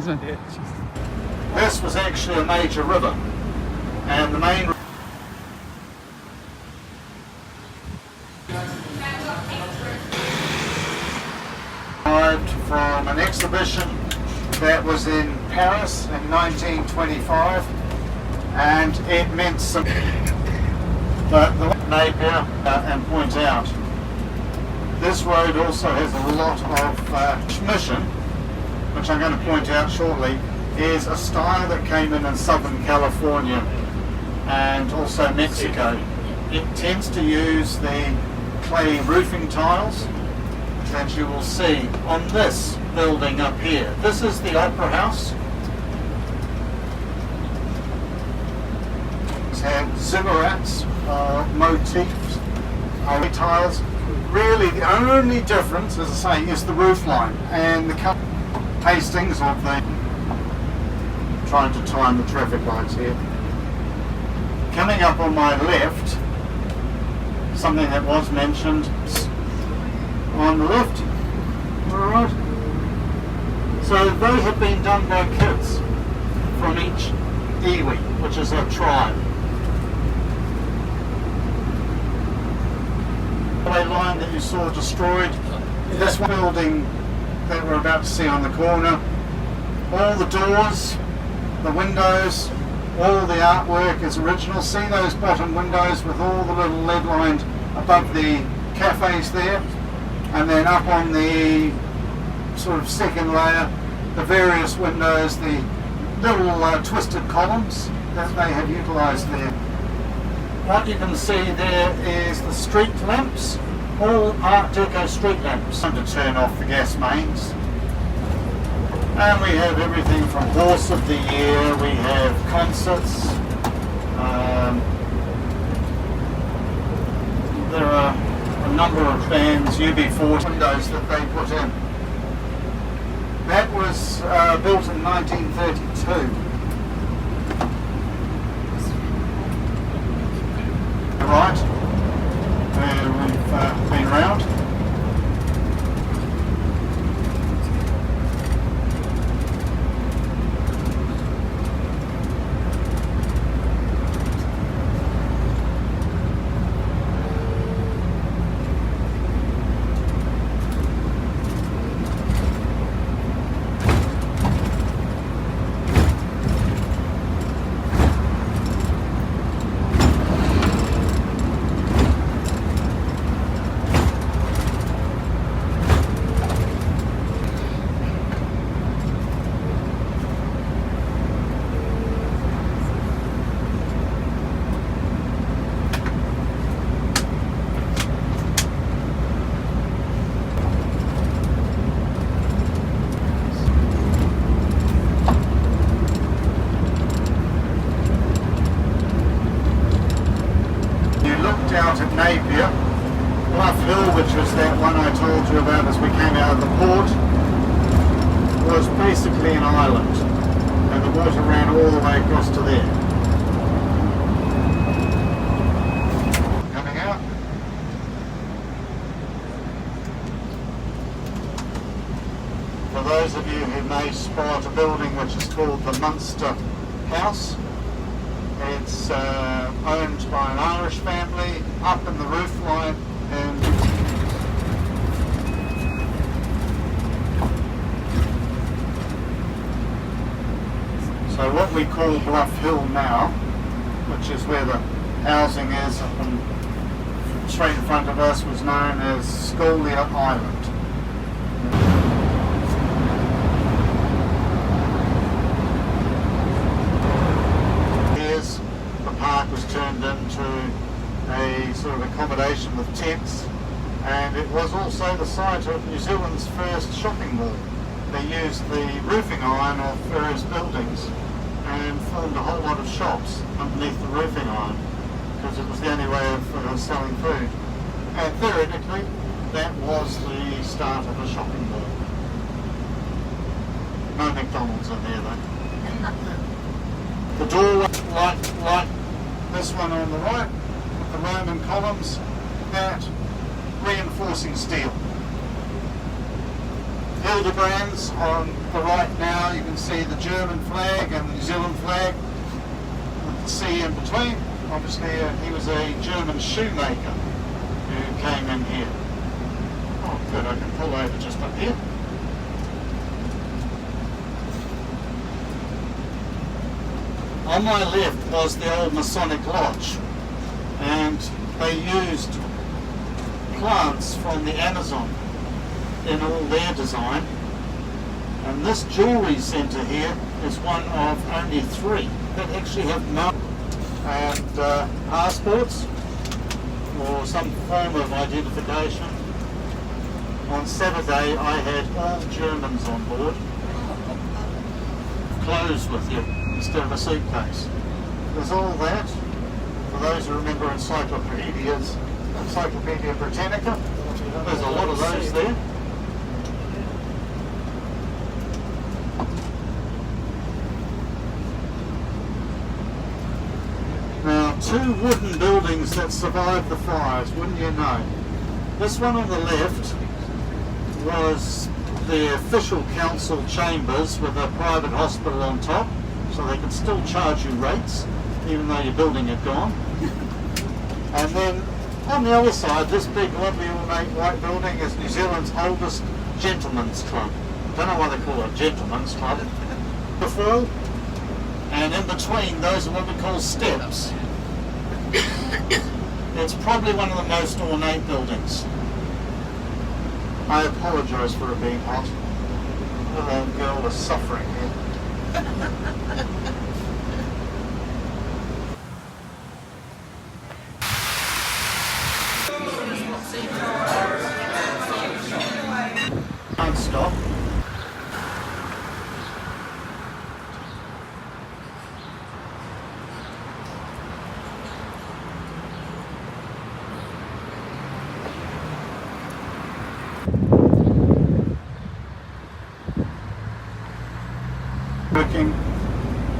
This was actually a major river, and the main arrived from an exhibition that was in Paris in 1925, and it meant some. But the Napier and point out, this road also has a lot of mission, which I'm going to point out shortly, is a style that came in Southern California and also Mexico. It tends to use the clay roofing tiles that you will see on this building up here. This is the Opera House. It's had ziggurats, motifs, tiles. Really the only difference, as I say, is the roof line and the pastings of the... trying to time the traffic lights here. Coming up on my left, something that was mentioned on the left, alright. So they have been done by kids from each iwi, which is a tribe. The line that you saw destroyed, this building that we're about to see on the corner, all the doors, the windows, all the artwork is original. See those bottom windows with all the little lead lined above the cafes there, and then up on the sort of second layer, the various windows, the little twisted columns that they have utilised there. What you can see there is the street lamps, all Art Deco street lamps. Time to turn off the gas mains. And we have everything from Horse of the Year, we have concerts, there are a number of bands, UB40 windows that they put in. That was built in 1932. Right, where we've been round. Out at Napier, Bluff Hill, which was that one I told you about as we came out of the port, was basically an island, and the water ran all the way across to there. Coming out. For those of you who may spot a building which is called the Munster House, it's owned by an Irish family up in the roof line, and so what we call Bluff Hill now, which is where the housing is, and straight in front of us was known as Scolia Island. Was turned into a sort of accommodation with tents, and it was also the site of New Zealand's first shopping mall. They used the roofing iron of various buildings and formed a whole lot of shops underneath the roofing iron because it was the only way of selling food. And theoretically, that was the start of a shopping mall. No McDonald's in there though. The door, like this one on the right, with the Roman columns, that reinforcing steel. Hildebrands on the right now. You can see the German flag and the New Zealand flag with the sea in between. Obviously he was a German shoemaker who came in here. Oh good, I can pull over just up here. On my left was the old Masonic Lodge, and they used plants from the Amazon in all their design. And this jewellery centre here is one of only 3 that actually have no and passports or some form of identification. On Saturday I had all Germans on board, clothes with you instead of a suitcase. There's all that. For those who remember encyclopedias, Encyclopedia Britannica, there's a lot of those there. Now, 2 wooden buildings that survived the fires, wouldn't you know? This one on the left was the official council chambers with a private hospital on top, so they could still charge you rates even though your building had gone. And then on the other side, this big lovely ornate white building is New Zealand's oldest gentleman's club. I don't know why they call it gentleman's club. Before, and in between those are what we call steps. It's probably one of the most ornate buildings. I apologise for it being hot. The little girl is suffering here. Can't stop.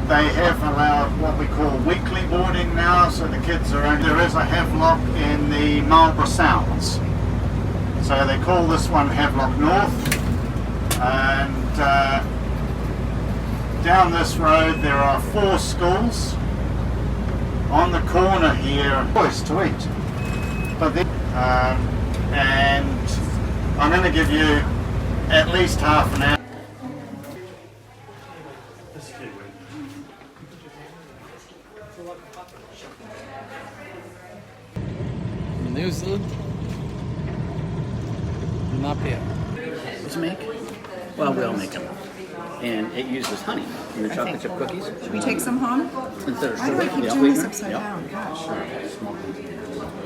They have allowed what we call weekly boarding now, so the kids are only, there is a Havelock in the Marlborough Sounds. So they call this one Havelock North, and down this road there are 4 schools. On the corner here, choice to eat. But then, and I'm going to give you at least half an hour. New Zealand, Napier. What's it make? Well, we all make them. And it uses honey in the chocolate chip cookies. Should we take some home? Instead of Why do I keep sugar. doing this upside down? Gosh.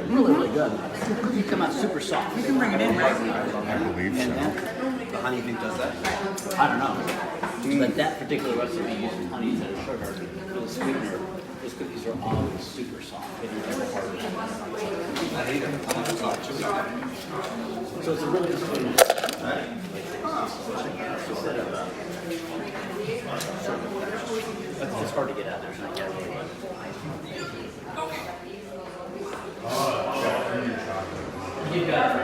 Really, really good. The cookies come out super soft. You can bring it in, right? I believe And so. then, The honey thing does that? I don't know. But that particular recipe uses honey instead of sugar for the sweetener. Those cookies are always super soft. They don't ever harden. So it's a really good sweetener. Instead of it's hard to get out there. It's not yet. You got it.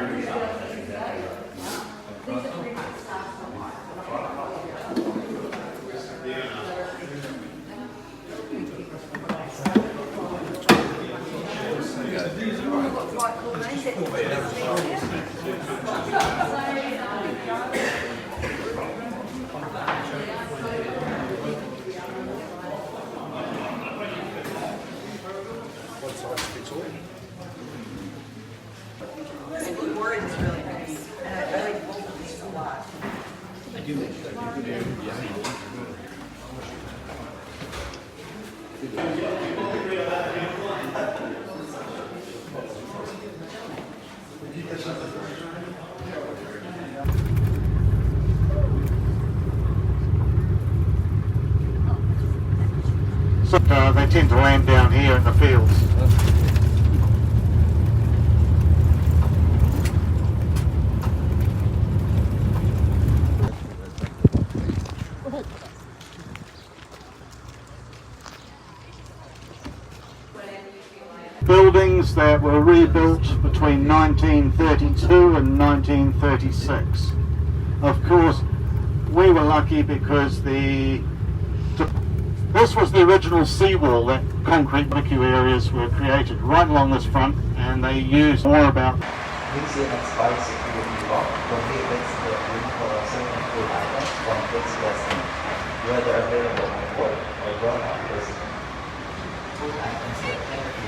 So they tend to land down here in the fields. Buildings that were rebuilt between 1932 and 1936. Of course, we were lucky because this was the original seawall. That concrete barbecue areas were created right along this front, and they used more about. Museum and Spy Security Law prohibits the removal of certain food items from fixed restaurants, whether available on board or brought up personally. Food items that cannot be